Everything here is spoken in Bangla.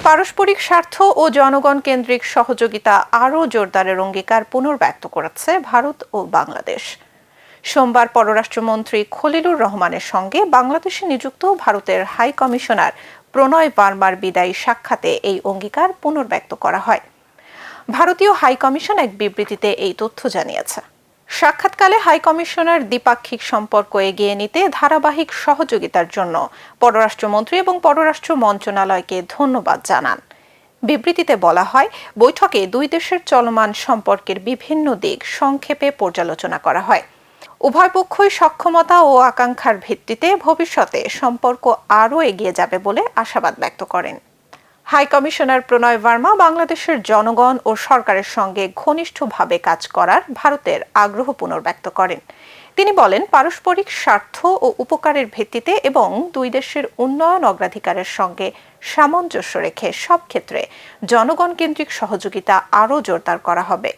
পারস্পরিক স্বার্থ ও জনগণ কেন্দ্রিক সহযোগিতা আরও জোরদারের অঙ্গীকার পুনর্ব্যক্ত করেছে ভারত ও বাংলাদেশ। সোমবার পররাষ্ট্রমন্ত্রী খলিলুর রহমানের সঙ্গে বাংলাদেশে নিযুক্ত ভারতের হাই কমিশনার প্রণয় বার্মার বিদায়ী সাক্ষাতে এই অঙ্গীকার পুনর্ব্যক্ত করা হয়। ভারতীয় হাই কমিশন এক বিবৃতিতে এই তথ্য জানিয়েছে। সাক্ষাৎকালে হাই কমিশনার দ্বিপাক্ষিক সম্পর্ক এগিয়ে নিতে ধারাবাহিক সহযোগিতার জন্য পররাষ্ট্রমন্ত্রী এবং পররাষ্ট্র মন্ত্রণালয়কে ধন্যবাদ জানান। বিবৃতিতে বলা হয়, বৈঠকে দুই দেশের চলমান সম্পর্কের বিভিন্ন দিক সংক্ষেপে পর্যালোচনা করা হয়। উভয় পক্ষই সক্ষমতা ও আকাঙ্ক্ষার ভিত্তিতে ভবিষ্যতে সম্পর্ক আরও এগিয়ে যাবে বলে আশাবাদ ব্যক্ত করেন। হাই কমিশনার প্রণয় বার্মা বাংলাদেশের জনগণ ও সরকারের সঙ্গে ঘনিষ্ঠভাবে কাজ করার ভারতের আগ্রহ পুনর্ব্যক্ত করেন। তিনি বলেন, পারস্পরিক স্বার্থ ও উপকারের ভিত্তিতে এবং দুই দেশের উন্নয়ন অগ্রাধিকারের সঙ্গে সামঞ্জস্য রেখে সব ক্ষেত্রে জনগণ কেন্দ্রিক সহযোগিতা আরও জোরদার করা হবে।